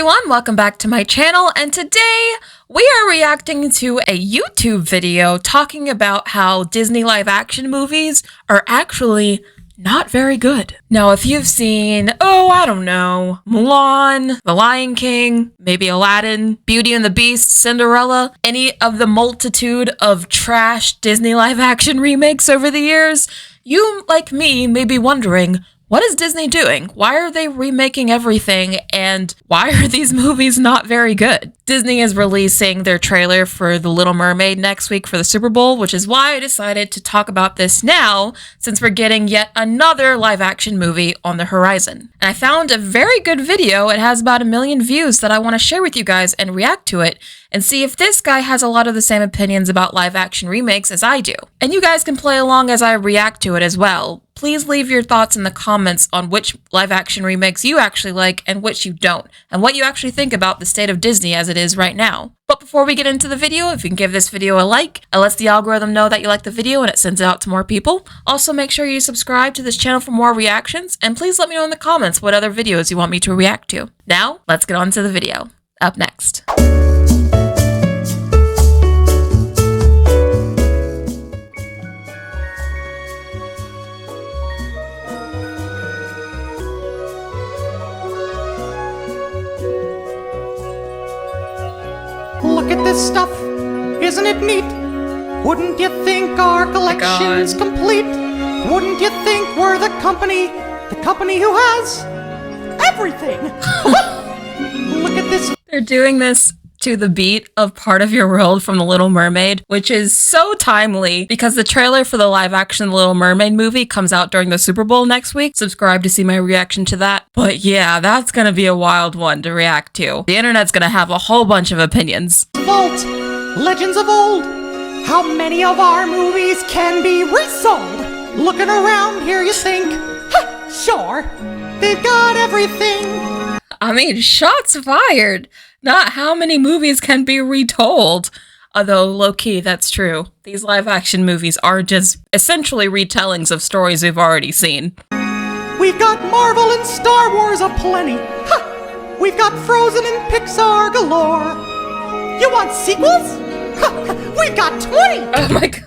everyone, welcome back to my channel, and today we are reacting to a YouTube video talking about how Disney live-action movies are actually not very good. Now, if you've seen, I don't know, Mulan, The Lion King, maybe Aladdin, Beauty and the Beast, Cinderella, any of the multitude of trash Disney live-action remakes over the years, you, like me, may be wondering, what is Disney doing? Why are they remaking everything, and why are these movies not very good? Disney is releasing their trailer for The Little Mermaid next week for the Super Bowl, which is why I decided to talk about this now, since we're getting yet another live-action movie on the horizon. And I found a very good video. It has about 1 million views that I want to share with you guys and react to it, and see if this guy has a lot of the same opinions about live-action remakes as I do. And you guys can play along as I react to it as well. Please leave your thoughts in the comments on which live-action remakes you actually like and which you don't, and what you actually think about the state of Disney as it is right now. But before we get into the video, if you can give this video a like, it lets the algorithm know that you like the video and it sends it out to more people. Also, make sure you subscribe to this channel for more reactions, and please let me know in the comments what other videos you want me to react to. Now, let's get on to the video. Up next. Look at this stuff, isn't it neat? Wouldn't you think our collection's complete? Wouldn't you think we're the company who has everything? Look at this. They're doing this to the beat of Part of Your World from The Little Mermaid, which is so timely because the trailer for the live-action Little Mermaid movie comes out during the Super Bowl next week. Subscribe to see my reaction to that. But yeah, that's gonna be a wild one to react to. The internet's gonna have a whole bunch of opinions. Vault, legends of old. How many of our movies can be resold? Looking around here, you think, sure, they've got everything. I mean, shots fired. Not how many movies can be retold. Although, low-key, that's true. These live-action movies are just essentially retellings of stories we've already seen. We've got Marvel and Star Wars aplenty. We've got Frozen and Pixar galore. You want sequels? We've got 20! Oh my god.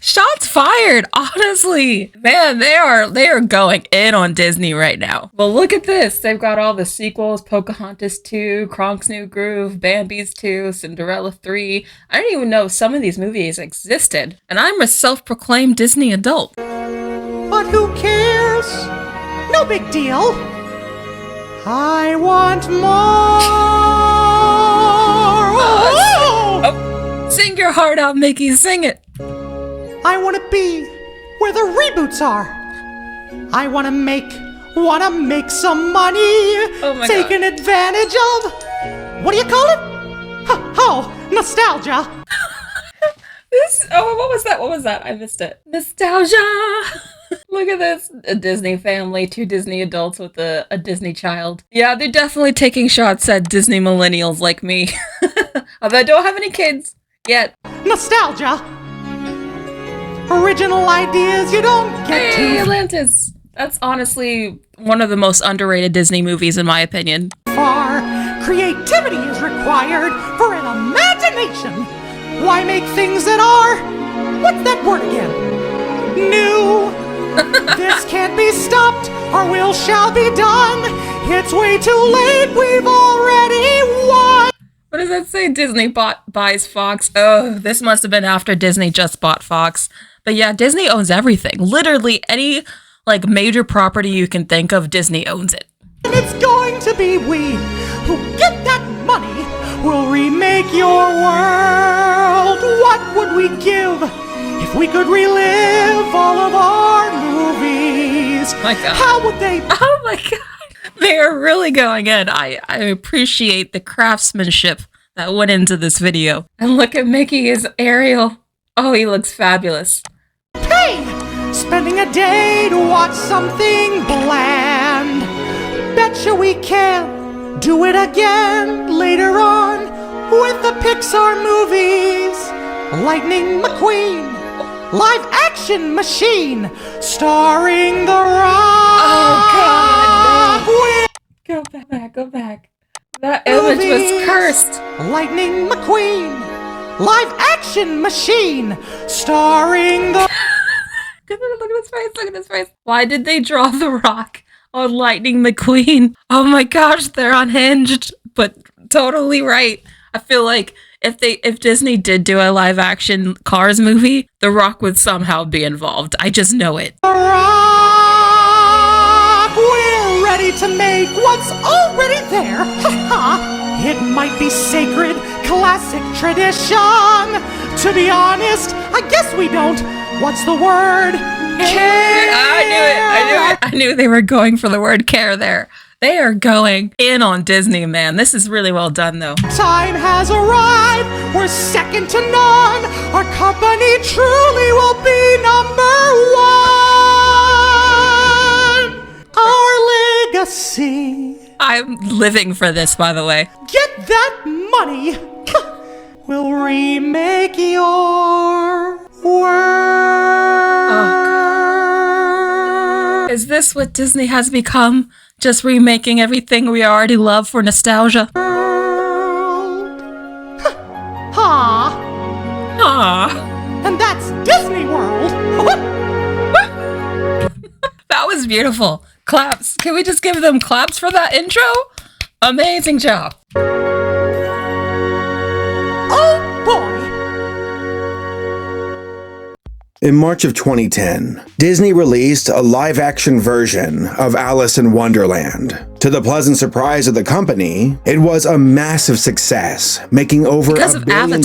Shots fired, honestly. Man, they are going in on Disney right now. Well, look at this. They've got all the sequels: Pocahontas 2, Kronk's New Groove, Bambi's 2, Cinderella 3. I didn't even know some of these movies existed. And I'm a self-proclaimed Disney adult. But who cares? No big deal. I want more. Oh, sing your heart out, Mickey. Sing it. I want to be where the reboots are. I want to make some money. Oh my taking God. Advantage of, what do you call it? Nostalgia. What was that? I missed it. Nostalgia. Look at this. A Disney family, 2 Disney adults with a Disney child. Yeah, they're definitely taking shots at Disney millennials like me. Although I don't have any kids yet. Nostalgia. Original ideas you don't get to. Hey, Atlantis. That's honestly one of the most underrated Disney movies in my opinion. Far creativity is required for an imagination. Why make things that are, what's that word again? New. This can't be stopped. Our will shall be done. It's way too late. We've already won. What does that say? Disney buys Fox. Oh, this must have been after Disney just bought Fox. But yeah, Disney owns everything. Literally any major property you can think of, Disney owns it. And it's going to be we who get that money will remake your world. What would we give if we could relive all of our movies? My God. How would they? Oh my God. They are really going in. I appreciate the craftsmanship that went into this video. And look at Mickey as Ariel. Oh, he looks fabulous. Hey! Spending a day to watch something bland. Betcha we can do it again later on with the Pixar movies. Lightning McQueen, live action machine, starring The Rock. Oh God. Go back. That image was cursed. Lightning McQueen, live action machine, starring the... Look at his face, look at his face. Why did they draw The Rock on Lightning McQueen? Oh my gosh, they're unhinged, but totally right. I feel like if Disney did do a live action Cars movie, The Rock would somehow be involved. I just know it. The Rock, we're ready to make what's already there. It might be sacred, classic tradition. To be honest, I guess we don't. What's the word? Care. I knew they were going for the word care there. They are going in on Disney, man. This is really well done, though. Time has arrived. We're second to none. Our company truly will be #1. Our legacy. I'm living for this, by the way. Get that money. We'll remake your world. Is this what Disney has become? Just remaking everything we already love for nostalgia? And that's Disney World. That was beautiful. Claps. Can we just give them claps for that intro? Amazing job. Oh boy. In March of 2010, Disney released a live-action version of Alice in Wonderland. To the pleasant surprise of the company, it was a massive success, making over $1 billion.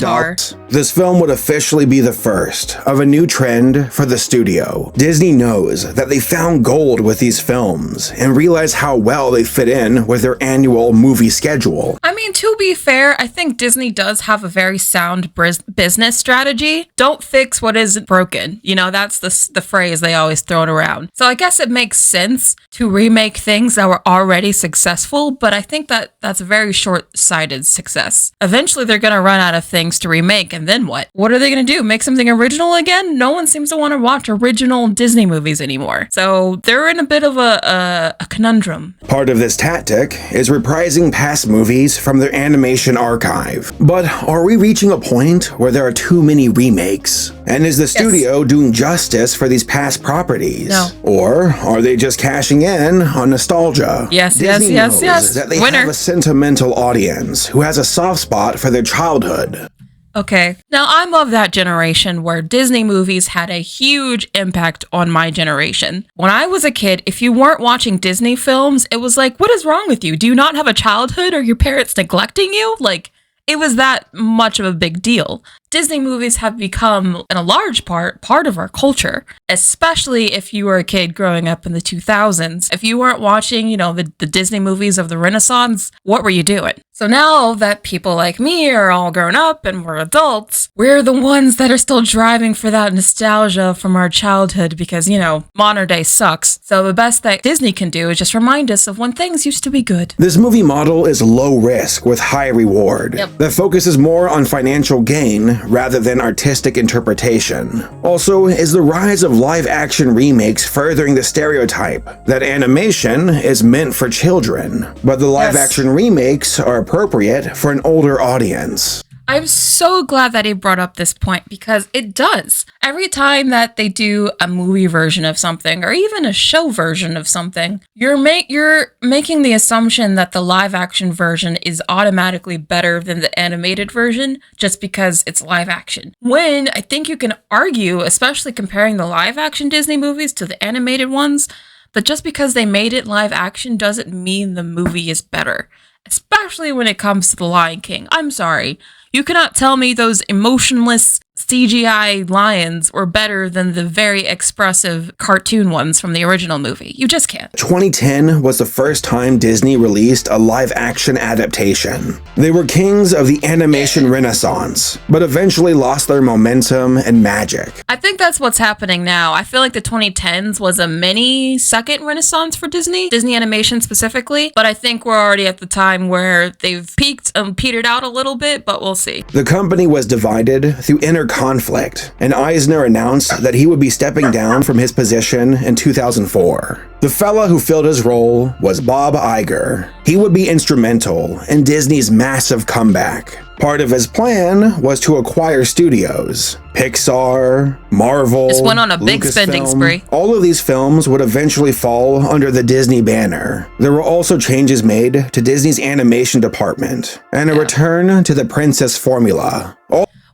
This film would officially be the first of a new trend for the studio. Disney knows that they found gold with these films and realize how well they fit in with their annual movie schedule. I mean, to be fair, I think Disney does have a very sound business strategy. Don't fix what isn't broken. You know, that's the phrase they always throw around. So I guess it makes sense to remake things that were already successful, but I think that's a very short-sighted success. Eventually, they're going to run out of things to remake, and then what? What are they going to do? Make something original again? No one seems to want to watch original Disney movies anymore. So they're in a bit of a conundrum. Part of this tactic is reprising past movies from their animation archive. But are we reaching a point where there are too many remakes? And is the studio doing justice for these past properties? No. Or are they just cashing in on nostalgia? Yes, Disney knows yes. that they Winner. have a sentimental audience who has a soft spot for their childhood. Okay. Now, I'm of that generation where Disney movies had a huge impact on my generation. When I was a kid, if you weren't watching Disney films, it was like, what is wrong with you? Do you not have a childhood? Are your parents neglecting you? Like, it was that much of a big deal. Disney movies have become, in a large part of our culture, especially if you were a kid growing up in the 2000s. If you weren't watching, the Disney movies of the Renaissance, what were you doing? So now that people like me are all grown up and we're adults, we're the ones that are still driving for that nostalgia from our childhood because, modern day sucks. So the best that Disney can do is just remind us of when things used to be good. This movie model is low risk with high reward. Yep. That focuses more on financial gain rather than artistic interpretation. Also, is the rise of live-action remakes furthering the stereotype that animation is meant for children, but the live-action remakes are appropriate for an older audience? I'm so glad that he brought up this point because it does. Every time that they do a movie version of something or even a show version of something, you're making the assumption that the live action version is automatically better than the animated version just because it's live action. When I think you can argue, especially comparing the live action Disney movies to the animated ones, that just because they made it live action doesn't mean the movie is better. Especially when it comes to The Lion King. I'm sorry. You cannot tell me those emotionless CGI lions were better than the very expressive cartoon ones from the original movie. You just can't. 2010 was the first time Disney released a live-action adaptation. They were kings of the animation renaissance, but eventually lost their momentum and magic. I think that's what's happening now. I feel like the 2010s was a mini second renaissance for Disney animation specifically, but I think we're already at the time where they've peaked and petered out a little bit, but we'll see. The company was divided through inner conflict, and Eisner announced that he would be stepping down from his position in 2004. The fella who filled his role was Bob Iger. He would be instrumental in Disney's massive comeback. Part of his plan was to acquire studios. Pixar, Marvel, just went on a big spending spree. All of these films would eventually fall under the Disney banner. There were also changes made to Disney's animation department and a return to the princess formula.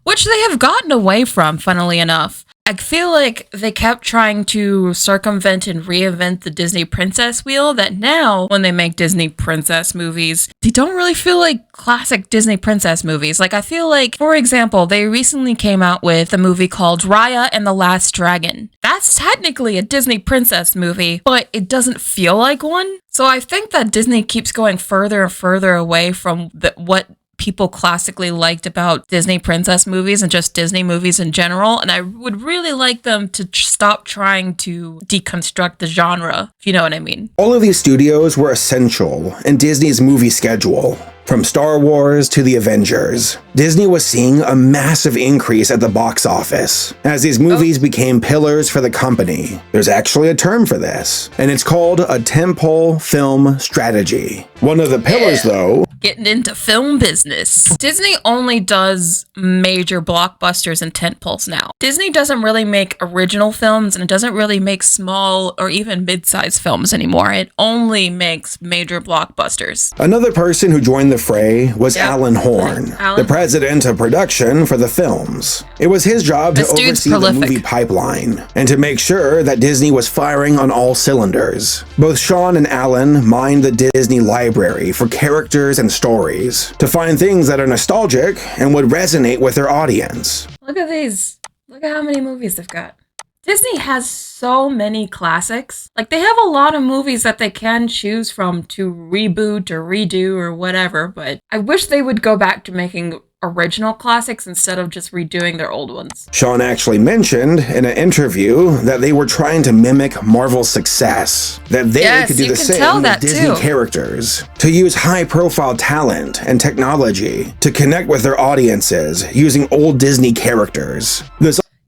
Which they have gotten away from, funnily enough. I feel like they kept trying to circumvent and reinvent the Disney princess wheel, that now, when they make Disney princess movies, they don't really feel like classic Disney princess movies. Like, I feel like, for example, they recently came out with a movie called Raya and the Last Dragon. That's technically a Disney princess movie, but it doesn't feel like one. So I think that Disney keeps going further and further away from what people classically liked about Disney princess movies and just Disney movies in general, and I would really like them to stop trying to deconstruct the genre, if you know what I mean. All of these studios were essential in Disney's movie schedule. From Star Wars to the Avengers, Disney was seeing a massive increase at the box office as these movies became pillars for the company. There's actually a term for this, and it's called a tentpole film strategy. One of the pillars, though, getting into film business. Disney only does major blockbusters and tentpoles now. Disney doesn't really make original films, and it doesn't really make small or even mid-sized films anymore. It only makes major blockbusters. Another person who joined the fray was Alan Horn, the president of production for the films. It was his job to oversee the movie pipeline and to make sure that Disney was firing on all cylinders. Both Sean and Alan mined the Disney library for characters and stories to find things that are nostalgic and would resonate with their audience. Look at these. Look at how many movies they've got. Disney has so many classics. Like, they have a lot of movies that they can choose from to reboot or redo or whatever, but I wish they would go back to making original classics instead of just redoing their old ones. Sean actually mentioned in an interview that they were trying to mimic Marvel's success, that they could do the same with Disney characters, to use high-profile talent and technology to connect with their audiences using old Disney characters.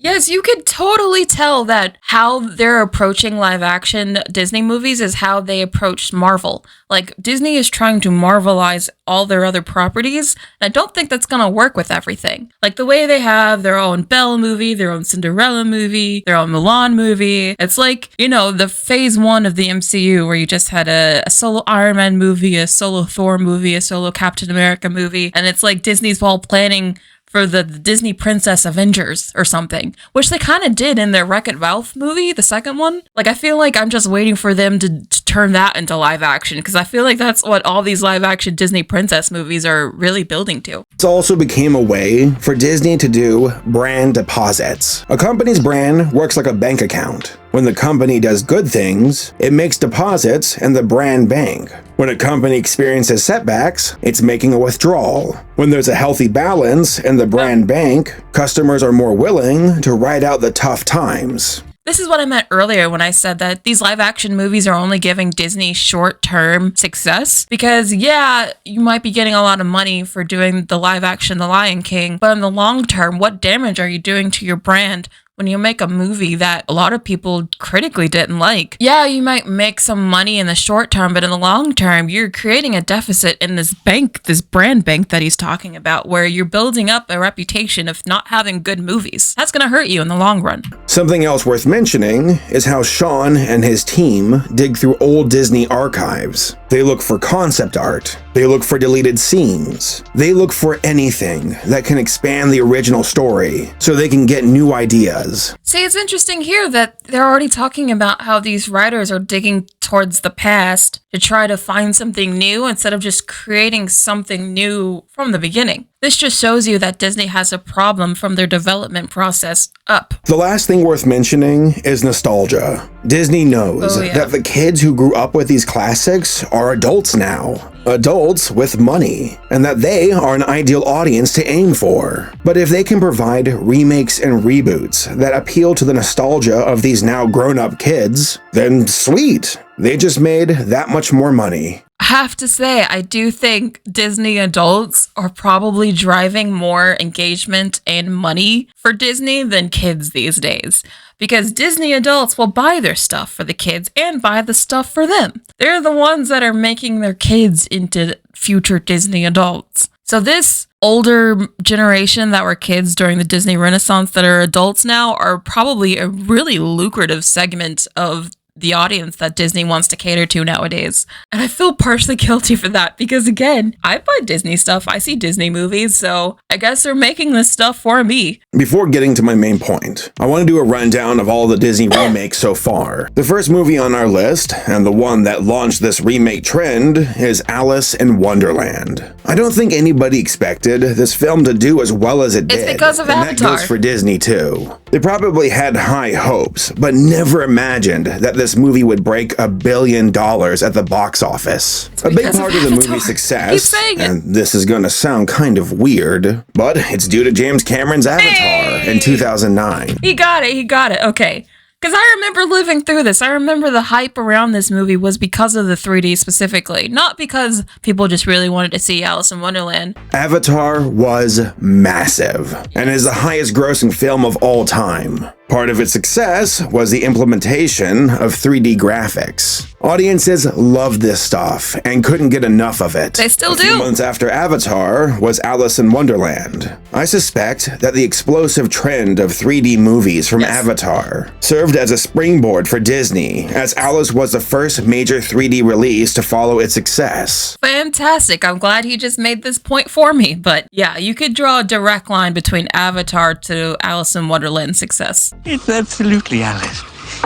Yes, you could totally tell that how they're approaching live-action Disney movies is how they approached Marvel. Like, Disney is trying to Marvelize all their other properties, and I don't think that's gonna work with everything. Like, the way they have their own Belle movie, their own Cinderella movie, their own Mulan movie. It's like, you know, the phase 1 of the MCU, where you just had a solo Iron Man movie, a solo Thor movie, a solo Captain America movie, and it's like Disney's all planning for the Disney Princess Avengers or something, which they kind of did in their Wreck-It Ralph movie, the second one. Like, I feel like I'm just waiting for them to turn that into live action, because I feel like that's what all these live action Disney princess movies are really building to. This also became a way for Disney to do brand deposits. A company's brand works like a bank account. When the company does good things, it makes deposits in the brand bank. When a company experiences setbacks, it's making a withdrawal. When there's a healthy balance in the brand bank, customers are more willing to ride out the tough times. This is what I meant earlier when I said that these live action movies are only giving Disney short-term success. Because, yeah, you might be getting a lot of money for doing the live action The Lion King, but in the long term, what damage are you doing to your brand when you make a movie that a lot of people critically didn't like? Yeah, you might make some money in the short term, but in the long term, you're creating a deficit in this bank, this brand bank that he's talking about, where you're building up a reputation of not having good movies. That's going to hurt you in the long run. Something else worth mentioning is how Sean and his team dig through old Disney archives. They look for concept art. They look for deleted scenes. They look for anything that can expand the original story so they can get new ideas. See, it's interesting here that they're already talking about how these writers are digging towards the past to try to find something new instead of just creating something new from the beginning. This just shows you that Disney has a problem from their development process up. The last thing worth mentioning is nostalgia. Disney knows that the kids who grew up with these classics are adults now. Adults with money, and that they are an ideal audience to aim for. But if they can provide remakes and reboots that appeal to the nostalgia of these now grown-up kids, then sweet. They just made that much more money. have to say, I do think Disney adults are probably driving more engagement and money for Disney than kids these days. Because Disney adults will buy their stuff for the kids and buy the stuff for them. They're the ones that are making their kids into future Disney adults. So this older generation that were kids during the Disney Renaissance that are adults now are probably a really lucrative segment of the audience that Disney wants to cater to nowadays. And I feel partially guilty for that because, again, I buy Disney stuff. I see Disney movies, so I guess they're making this stuff for me. Before getting to my main point, I want to do a rundown of all the Disney remakes so far. The first movie on our list, and the one that launched this remake trend, is Alice in Wonderland. I don't think anybody expected this film to do as well as it did. It's because of Avatar. And that goes for Disney too. They probably had high hopes, but never imagined that this movie would break $1 billion at the box office. A big part of the movie's success, and this is going to sound kind of weird, but it's due to James Cameron's Avatar in 2009. He got it, okay. Because I remember living through this. I remember the hype around this movie was because of the 3D specifically, not because people just really wanted to see Alice in Wonderland. Avatar was massive, and is the highest grossing film of all time. Part of its success was the implementation of 3D graphics. Audiences loved this stuff and couldn't get enough of it. They still do. A few months after Avatar was Alice in Wonderland. I suspect that the explosive trend of 3D movies from Avatar served as a springboard for Disney, as Alice was the first major 3D release to follow its success. Fantastic. I'm glad he just made this point for me. But yeah, you could draw a direct line between Avatar to Alice in Wonderland's success. It's absolutely Alice.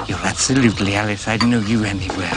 You're absolutely Alice. I'd know you anywhere.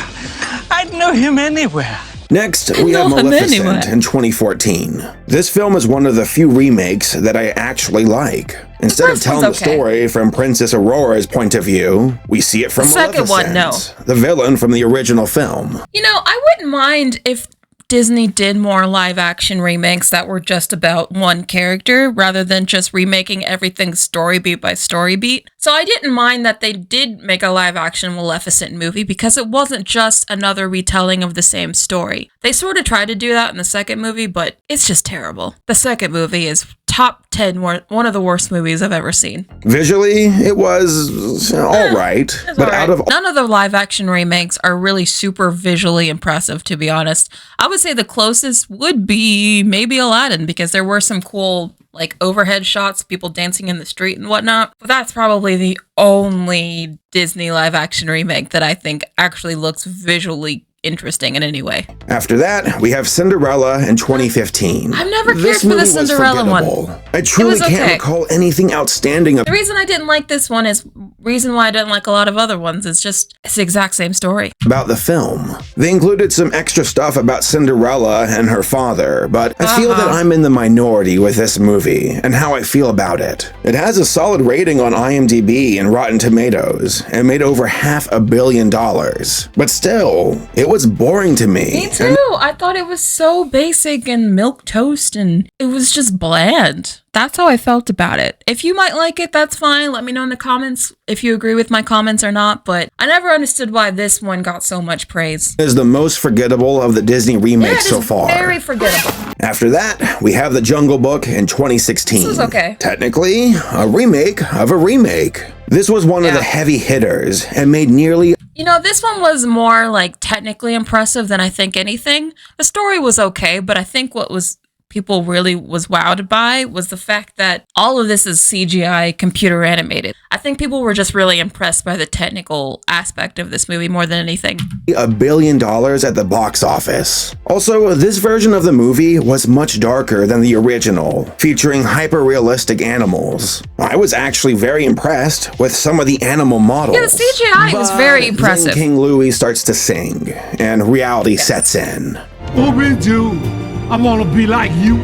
I'd know him anywhere. Next, we have Maleficent in 2014. This film is one of the few remakes that I actually like. Instead of telling the story from Princess Aurora's point of view, we see it from Maleficent, the villain from the original film. You know, I wouldn't mind if Disney did more live-action remakes that were just about one character rather than just remaking everything story beat by story beat. So I didn't mind that they did make a live-action Maleficent movie because it wasn't just another retelling of the same story. They sort of tried to do that in the second movie, but it's just terrible. The second movie is top 10 one of the worst movies I've ever seen. Visually, it was all right, but out of none of the live action remakes are really super visually impressive, to be honest. I would say the closest would be maybe Aladdin, because there were some cool like overhead shots, people dancing in the street and whatnot. But that's probably the only Disney live action remake that I think actually looks visually interesting in any way. After that, we have Cinderella in 2015. I've never cared for the Cinderella one. I truly can't recall anything outstanding. The reason I didn't like this one is reason why I didn't like a lot of other ones. It's the exact same story. About the film. They included some extra stuff about Cinderella and her father, but I feel that I'm in the minority with this movie and how I feel about it. It has a solid rating on IMDb and Rotten Tomatoes and made over $500 million. But still, it was boring to me. Me too. I thought it was so basic and milquetoast and it was just bland. That's how I felt about it. If you might like it, that's fine. Let me know in the comments if you agree with my comments or not, but I never understood why this one got so much praise. It is the most forgettable of the Disney remakes so far. Very forgettable. After that, we have The Jungle Book in 2016. This was okay. Technically, a remake of a remake. This was one of the heavy hitters and made nearly... You know, this one was more like technically impressive than I think anything. The story was okay, but I think what was people really was wowed by was the fact that all of this is CGI computer animated. I think people were just really impressed by the technical aspect of this movie more than anything. $1 billion at the box office. Also, this version of the movie was much darker than the original, featuring hyper-realistic animals. I was actually very impressed with some of the animal models. Yeah, the CGI was very impressive. Then King Louis starts to sing, and reality sets in. What we do? I'm gonna be like you.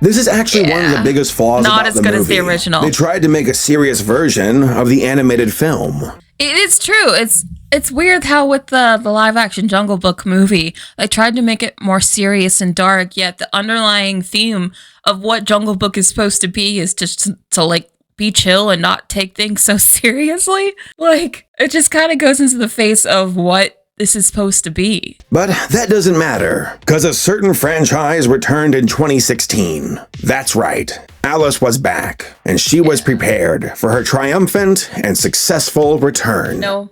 This is actually one of the biggest flaws about the movie. Not as good as the original. They tried to make a serious version of the animated film. It is true. It's weird how with the live action Jungle Book movie, they tried to make it more serious and dark, yet the underlying theme of what Jungle Book is supposed to be is just to like be chill and not take things so seriously. Like, it just kind of goes into the face of what this is supposed to be. But that doesn't matter, because a certain franchise returned in 2016. That's right, Alice was back, and she was prepared for her triumphant and successful return. No.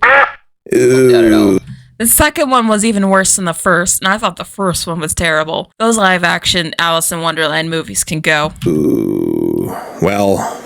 Ooh. No. The second one was even worse than the first, and I thought the first one was terrible. Those live-action Alice in Wonderland movies can go. Ooh. Well,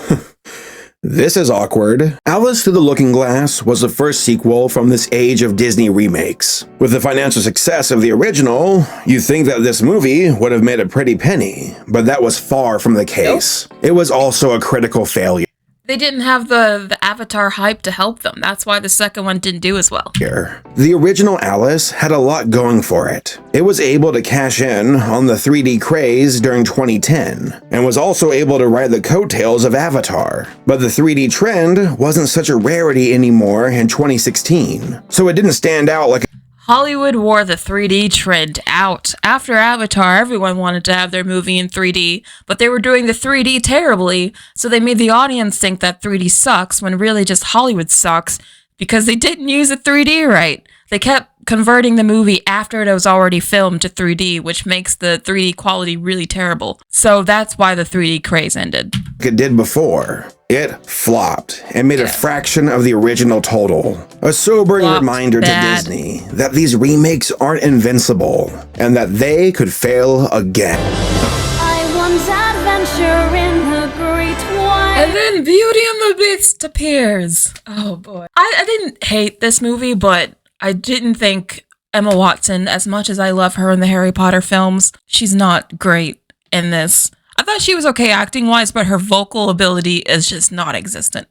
this is awkward. Alice Through the Looking Glass was the first sequel from this age of Disney remakes. With the financial success of the original, you'd think that this movie would have made a pretty penny, but that was far from the case. Nope. It was also a critical failure. They didn't have the Avatar hype to help them. That's why the second one didn't do as well. The original Alice had a lot going for it. It was able to cash in on the 3D craze during 2010, and was also able to ride the coattails of Avatar. But the 3D trend wasn't such a rarity anymore in 2016, so it didn't stand out like Hollywood wore the 3D trend out. After Avatar, everyone wanted to have their movie in 3D, but they were doing the 3D terribly, so they made the audience think that 3D sucks when really just Hollywood sucks because they didn't use the 3D right. They kept converting the movie after it was already filmed to 3D, which makes the 3D quality really terrible. So that's why the 3D craze ended. It did before. It flopped and made a fraction of the original total. A sobering reminder to Disney that these remakes aren't invincible and that they could fail again. I once adventure in the great wide. And then Beauty and the Beast appears. Oh boy. I didn't hate this movie, but I didn't think Emma Watson, as much as I love her in the Harry Potter films, she's not great in this. I thought she was okay acting-wise, but her vocal ability is just non-existent.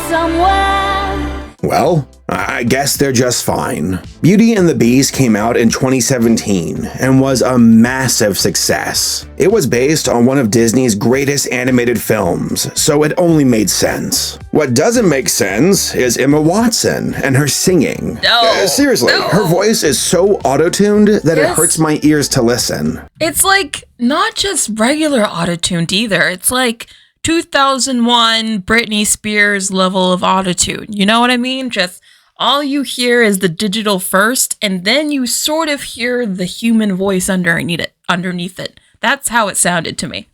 Somewhere. Well, I guess they're just fine. Beauty and the Beast came out in 2017 and was a massive success. It was based on one of Disney's greatest animated films, so it only made sense. What doesn't make sense is Emma Watson and her singing. Seriously, her voice is so auto-tuned that it hurts my ears to listen. It's like not just regular auto-tuned either. It's like 2001 Britney Spears level of autotune. You know what I mean? Just all you hear is the digital first, and then you sort of hear the human voice underneath it. That's how it sounded to me.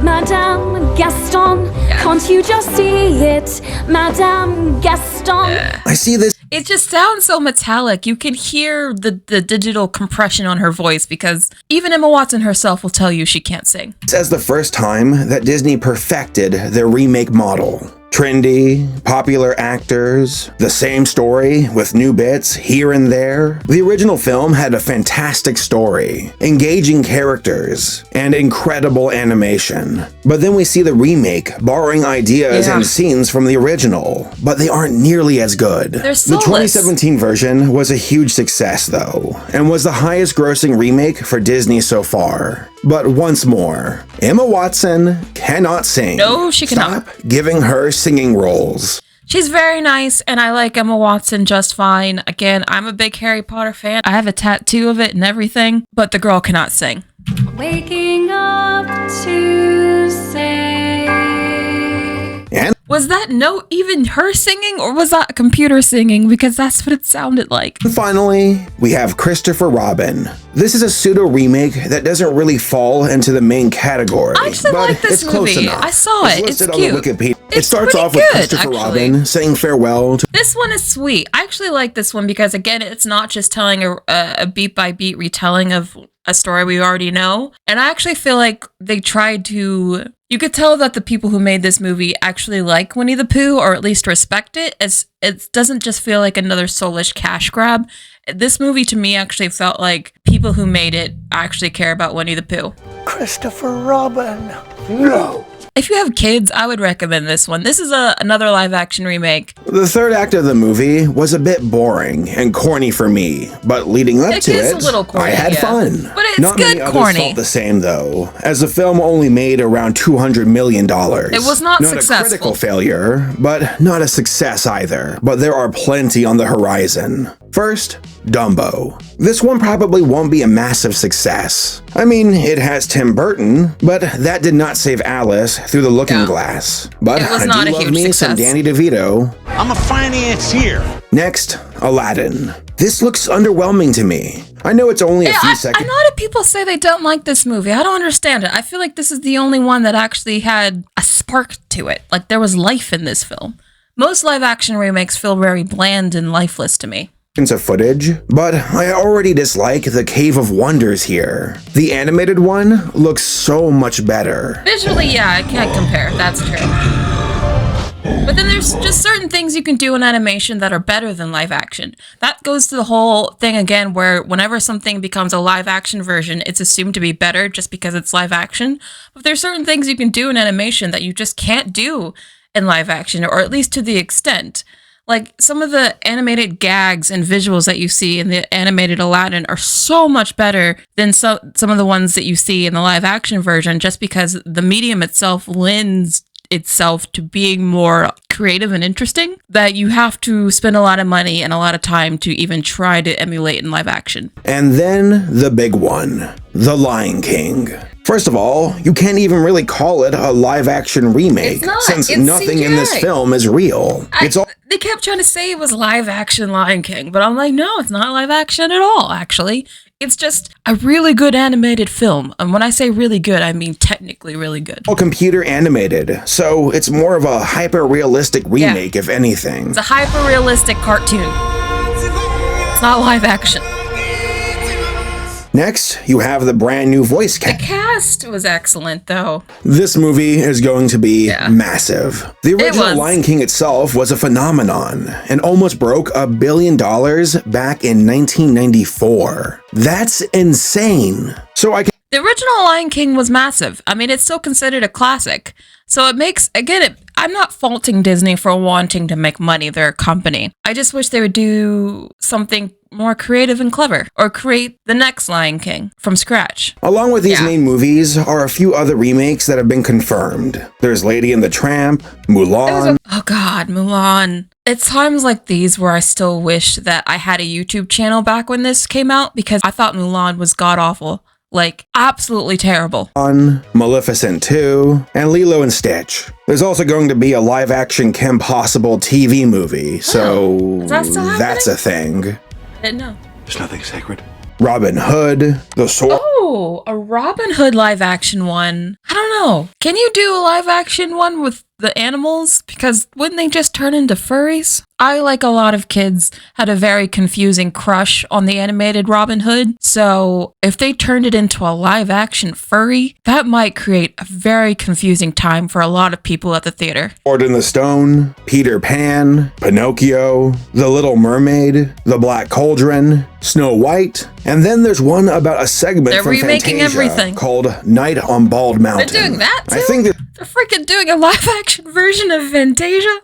Madame Gaston, can't you just see it? Madame Gaston. I see this. It just sounds so metallic. You can hear the digital compression on her voice because even Emma Watson herself will tell you she can't sing. As the first time that Disney perfected their remake model. Trendy, popular actors, the same story with new bits here and there. The original film had a fantastic story, engaging characters, and incredible animation. But then we see the remake borrowing ideas and scenes from the original, but they aren't nearly as good. They're The 2017 version was a huge success though, and was the highest grossing remake for Disney so far. But once more, Emma Watson cannot sing. No, she cannot. Stop giving her singing roles. She's very nice, and I like Emma Watson just fine. Again, I'm a big Harry Potter fan. I have a tattoo of it and everything, but the girl cannot sing. Waking up to say. And Was that note even her singing, or was that a computer singing? Because that's what it sounded like. finally, we have Christopher Robin. This is a pseudo remake that doesn't really fall into the main category. I actually but like this it's close movie. enough. I saw it. It's listed cute. on the Wikipedia. It It's starts pretty off with good, Christopher actually. Robin saying farewell to This one is sweet. I actually like this one because, again, it's not just telling a beat-by-beat retelling of a story we already know. And I actually feel like they tried to... You could tell that the people who made this movie actually like Winnie the Pooh, or at least respect it, as it doesn't just feel like another soulish cash grab. This movie, to me, actually felt like people who made it actually care about Winnie the Pooh. Christopher Robin. No. If you have kids, I would recommend this one. This is another live-action remake. The third act of the movie was a bit boring and corny for me, but leading up to is it, a little corny, I had fun. But it's Not good many others corny. felt the same though, as the film only made around $200 million. It was not a successful. critical failure, but not a success either. But there are plenty on the horizon. First, Dumbo. This one probably won't be a massive success. I mean, it has Tim Burton, but that did not save Alice Through the Looking Glass. But It was I not do a love huge me some success. Danny DeVito. I'm a financier. Next, Aladdin. This looks underwhelming to me. I know it's only a few A seconds. lot of people say they don't like this movie. I don't understand it. I feel like this is the only one that actually had a spark to it. Like there was life in this film. Most live action remakes feel very bland and lifeless to me. Of footage, but I already dislike the Cave of Wonders here. The animated one looks so much better. Visually, yeah, I can't compare. That's true. But then there's just certain things you can do in animation that are better than live action. That goes to the whole thing again where whenever something becomes a live action version, it's assumed to be better just because it's live action. But there's certain things you can do in animation that you just can't do in live action, or at least to the extent. Like, some of the animated gags and visuals that you see in the animated Aladdin are so much better than some of the ones that you see in the live action version, just because the medium itself lends itself to being more creative and interesting, that you have to spend a lot of money and a lot of time to even try to emulate in live action. And then the big one, The Lion King. First of all, you can't even really call it a live-action remake, It's not. since It's nothing in this CGI. film is real. They kept trying to say it was live action Lion King, but I'm like, no, it's not live action at all, actually. It's just a really good animated film. And when I say really good, I mean technically really good. all computer animated, so it's more of a hyper-realistic remake, if anything. It's a hyper-realistic cartoon. It's not live action. Next, you have the brand new voice The cast. cast was excellent, though. This movie is going to be massive. The original was. Lion King itself was a phenomenon and almost broke $1 billion back in 1994. That's insane. So The original Lion King was massive. I mean, it's still considered a classic. So it makes, again, I'm not faulting Disney for wanting to make money. They're a company. I just wish they would do something more creative and clever, or create the next Lion King from scratch. along with these main movies are a few other remakes that have been confirmed. There's Lady and the Tramp, Mulan. Oh God, Mulan. It's times like these where I still wish that I had a YouTube channel back when this came out, because I thought Mulan was god-awful. Like, absolutely terrible. Maleficent 2, and Lilo and Stitch. There's also going to be a live-action Kim Possible TV movie, so Is that still happening? that's a thing. I didn't know. There's nothing sacred. Robin Hood, The Sword. Oh, a Robin Hood live action one. I don't know. Can you do a live action one with the animals? Because wouldn't they just turn into furries? I, like a lot of kids, had a very confusing crush on the animated Robin Hood. So if they turned it into a live action furry, that might create a very confusing time for a lot of people at the theater. Sword in the Stone, Peter Pan, Pinocchio, The Little Mermaid, The Black Cauldron, Snow White, and then there's one about a segment They're from remaking Fantasia everything. called Night on Bald Mountain. They're doing that too? I think that They're freaking doing a live action version of Fantasia?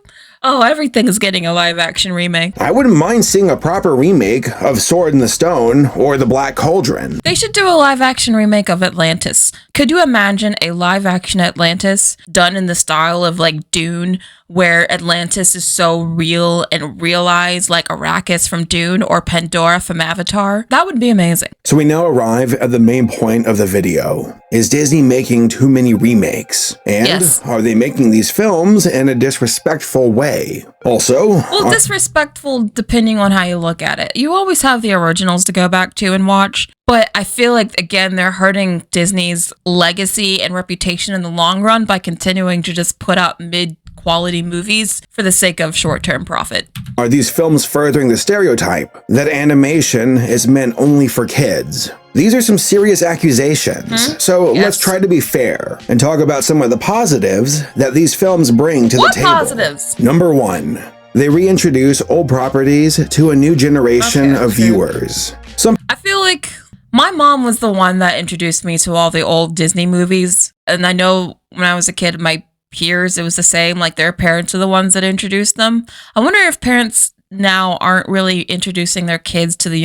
Oh, everything is getting a live action remake. I wouldn't mind seeing a proper remake of Sword in the Stone or The Black Cauldron. They should do a live action remake of Atlantis. Could you imagine a live action Atlantis done in the style of like Dune, where Atlantis is so real and realized like Arrakis from Dune or Pandora from Avatar? That would be amazing. So we now arrive at the main point of the video. Is Disney making too many remakes? And Yes. are they making these films in a disrespectful way? Also, Well, disrespectful depending on how you look at it. You always have the originals to go back to and watch, but I feel like, again, they're hurting Disney's legacy and reputation in the long run by continuing to just put out mid-quality movies for the sake of short-term profit. are these films furthering the stereotype that animation is meant only for kids? These are some serious accusations, so let's try to be fair and talk about some of the positives that these films bring to What the table. positives? Number one, they reintroduce old properties to a new generation of viewers. Some I feel like my mom was the one that introduced me to all the old Disney movies, and I know when I was a kid, my peers, it was the same, like their parents are the ones that introduced them. I wonder if parents now aren't really introducing their kids to the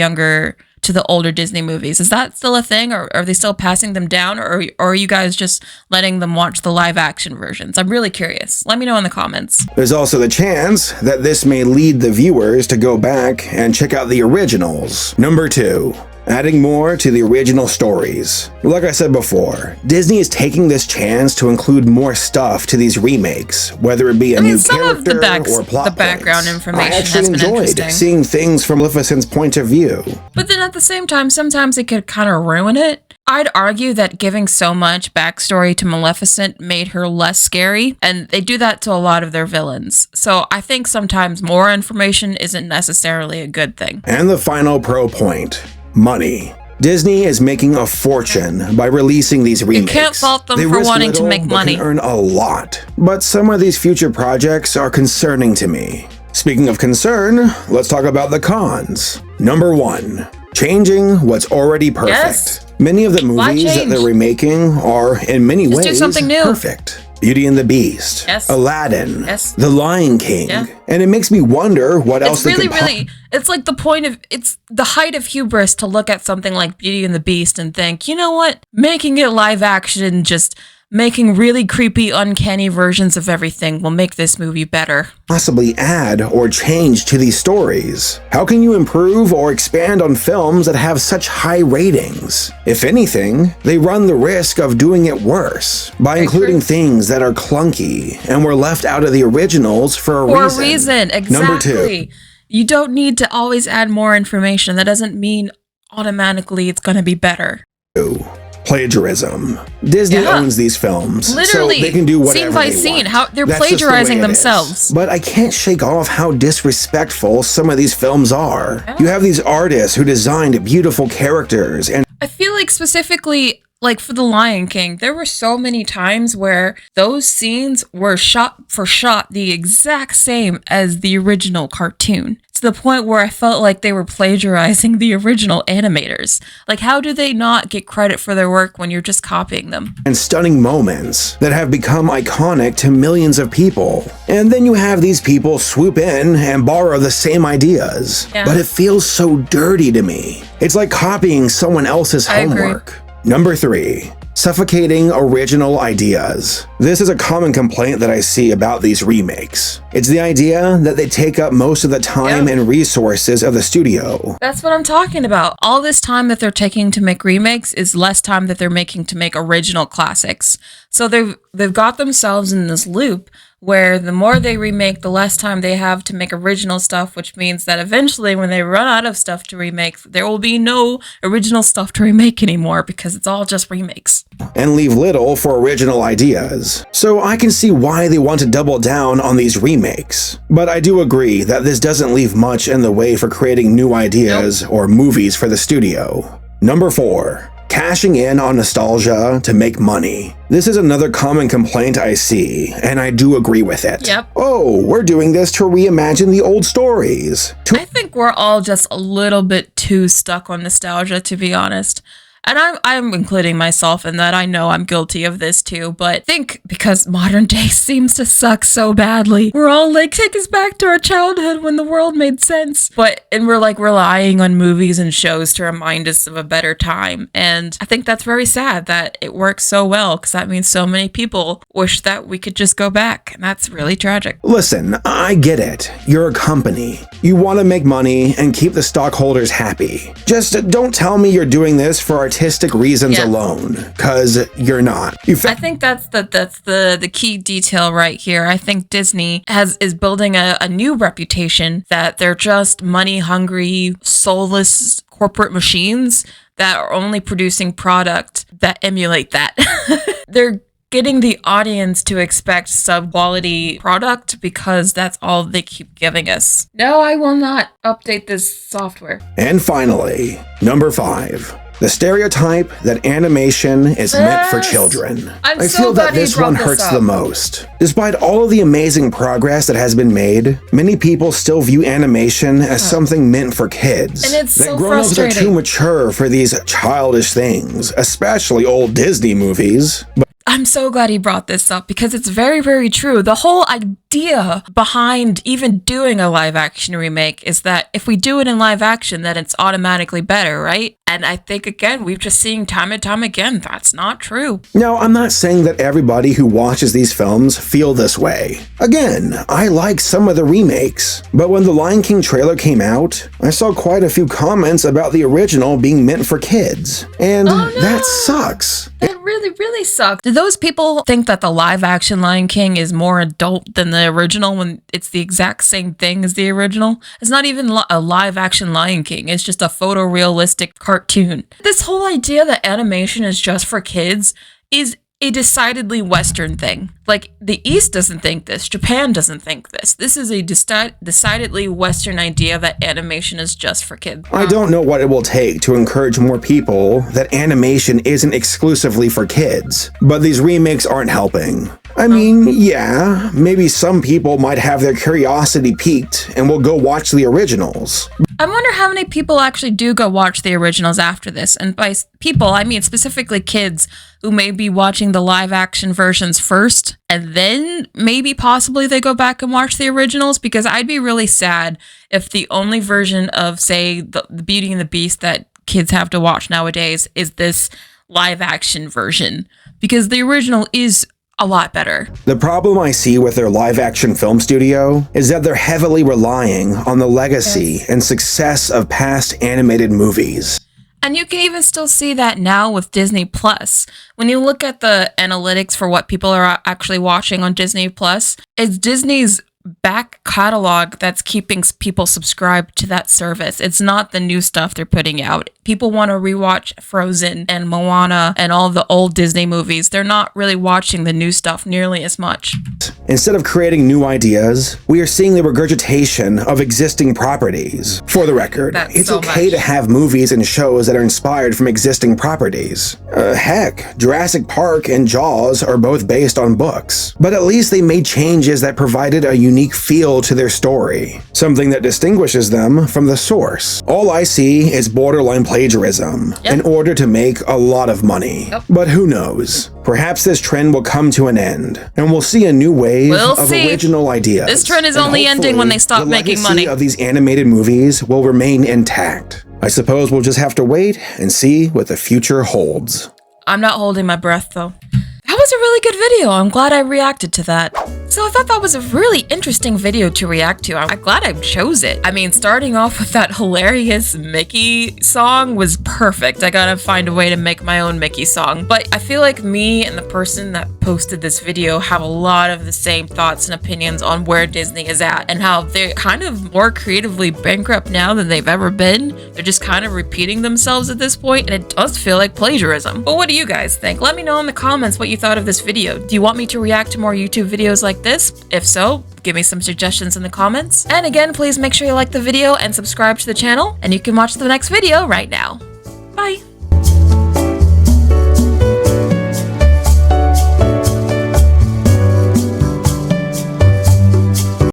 older Disney movies. Is that still a thing, or are they still passing them down, or are you guys just letting them watch the live action versions? I'm really curious. Let me know in the comments. There's also the chance that this may lead the viewers to go back and check out the originals. Number two, adding more to the original stories. Like I said before, Disney is taking this chance to include more stuff to these remakes, whether it be a new character or plot the background points. information I actually has been enjoyed interesting. seeing things from Maleficent's point of view. But then at the same time, sometimes it could kind of ruin it. I'd argue that giving so much backstory to Maleficent made her less scary, and they do that to a lot of their villains. So I think sometimes more information isn't necessarily a good thing. And the final pro point, money. Disney is making a fortune by releasing these remakes. You can't fault them They for risk wanting to little, make but money. can earn a lot. But some of these future projects are concerning to me. Speaking of concern, let's talk about the cons. Number 1, changing what's already perfect. Yes. Many of the movies that change? they're remaking are, in many Just ways, do something new. perfect. Beauty and the Beast, Yes. Aladdin, Yes. The Lion King, Yeah. and it makes me wonder what else It's they really, could it's like it's the height of hubris to look at something like Beauty and the Beast and think, you know what? Making it live action, just making really creepy, uncanny versions of everything will make this movie better. possibly add or change to these stories? How can you improve or expand on films that have such high ratings? If anything, they run the risk of doing it worse by including things that are clunky and were left out of the originals for a reason. Exactly. Number 2. You don't need to always add more information. That doesn't mean automatically it's going to be better. Plagiarism. Disney Yeah. owns these films, Literally, so they can do whatever scene by they scene, want. how they're That's just the way plagiarizing it is. themselves. But I can't shake off how disrespectful some of these films are. You have these artists who designed beautiful characters and I feel like specifically, like for The Lion King, there were so many times where those scenes were shot for shot the exact same as the original cartoon. To the point where I felt like they were plagiarizing the original animators. Like, how do they not get credit for their work when you're just copying them? stunning moments that have become iconic to millions of people. And then you have these people swoop in and borrow the same ideas. Yeah. But it feels so dirty to me. It's like copying someone else's I agree. homework. Number 3. Suffocating original ideas. This is a common complaint that I see about these remakes. It's the idea that they take up most of the time and resources of the studio. That's what I'm talking about. All this time that they're taking to make remakes is less time that they're making to make original classics. So they've got themselves in this loop where the more they remake, the less time they have to make original stuff, which means that eventually when they run out of stuff to remake, there will be no original stuff to remake anymore because it's all just remakes. And leave little for original ideas. So I can see why they want to double down on these remakes. But I do agree that this doesn't leave much in the way for creating new ideas or movies for the studio. Number 4. Cashing in on nostalgia to make money. This is another common complaint I see, and I do agree with it. Yep. Oh, we're doing this to reimagine the old stories. I think we're all just a little bit too stuck on nostalgia, to be honest. And I'm including myself in that. I know I'm guilty of this too, but I think because modern day seems to suck so badly, we're all like, take us back to our childhood when the world made sense. And we're like relying on movies and shows to remind us of a better time. And I think that's very sad that it works so well because that means so many people wish that we could just go back. And that's really tragic. Listen, I get it. You're a company. You want to make money and keep the stockholders happy. Just don't tell me you're doing this for artistic reasons alone, because you're not. I think that's the key detail right here. I think Disney is building a new reputation that they're just money hungry, soulless corporate machines that are only producing product that emulate that. They're getting the audience to expect sub-quality product because that's all they keep giving us. No, I will not update this software. And finally, number 5. The stereotype that animation is meant for children. I'm I so feel glad that you this brought one this hurts up. the most. Despite all of the amazing progress that has been made, many people still view animation as something meant for kids. And it's that so grown-ups are too frustrating. mature for these childish things, especially old Disney movies. I'm so glad he brought this up because it's very, very true. The whole idea behind even doing a live action remake is that if we do it in live action, then it's automatically better, right? And I think, again, we've just seen time and time again, that's not true. Now, I'm not saying that everybody who watches these films feel this way. Again, I like some of the remakes, but when the Lion King trailer came out, I saw quite a few comments about the original being meant for kids. And that sucks. It really, really sucks. Do those people think that the live action Lion King is more adult than the original when it's the exact same thing as the original? It's not even a live action Lion King. It's just a photorealistic cartoon. This whole idea that animation is just for kids is a decidedly Western thing. Like, the East doesn't think this. Japan doesn't think this. This is a decidedly Western idea that animation is just for kids. I don't know what it will take to encourage more people that animation isn't exclusively for kids, but these remakes aren't helping. I mean, yeah, maybe some people might have their curiosity piqued and will go watch the originals. I wonder how many people actually do go watch the originals after this. And by people, I mean specifically kids who may be watching the live action versions first, and then maybe possibly they go back and watch the originals, because I'd be really sad if the only version of, say, the Beauty and the Beast that kids have to watch nowadays is this live action version, because the original is a lot better. The problem I see with their live-action film studio is that they're heavily relying on the legacy and success of past animated movies. And you can even still see that now with Disney Plus. When you look at the analytics for what people are actually watching on Disney Plus, it's Disney's back catalog that's keeping people subscribed to that service. It's not the new stuff they're putting out. People want to rewatch Frozen and Moana and all the old Disney movies. They're not really watching the new stuff nearly as much. Instead of creating new ideas, we are seeing the regurgitation of existing properties. For the record, it's okay to have movies and shows that are inspired from existing properties. Heck, Jurassic Park and Jaws are both based on books, but at least they made changes that provided a unique feel to their story, something that distinguishes them from the source. All I see is borderline plagiarism in order to make a lot of money. But who knows? Perhaps this trend will come to an end, and we'll see a new wave of original ideas. This trend is only ending when they stop making money. The legacy of these animated movies will remain intact. I suppose we'll just have to wait and see what the future holds. I'm not holding my breath, though. That was a really good video. I'm glad I reacted to that. So I thought that was a really interesting video to react to. I'm glad I chose it. I mean, starting off with that hilarious Mickey song was perfect. I gotta find a way to make my own Mickey song. But I feel like me and the person that posted this video have a lot of the same thoughts and opinions on where Disney is at and how they're kind of more creatively bankrupt now than they've ever been. They're just kind of repeating themselves at this point, and it does feel like plagiarism. But what do you guys think? Let me know in the comments what you thought of this video. Do you want me to react to more YouTube videos like this? If so, give me some suggestions in the comments. And again, please make sure you like the video and subscribe to the channel, and you can watch the next video right now. Bye!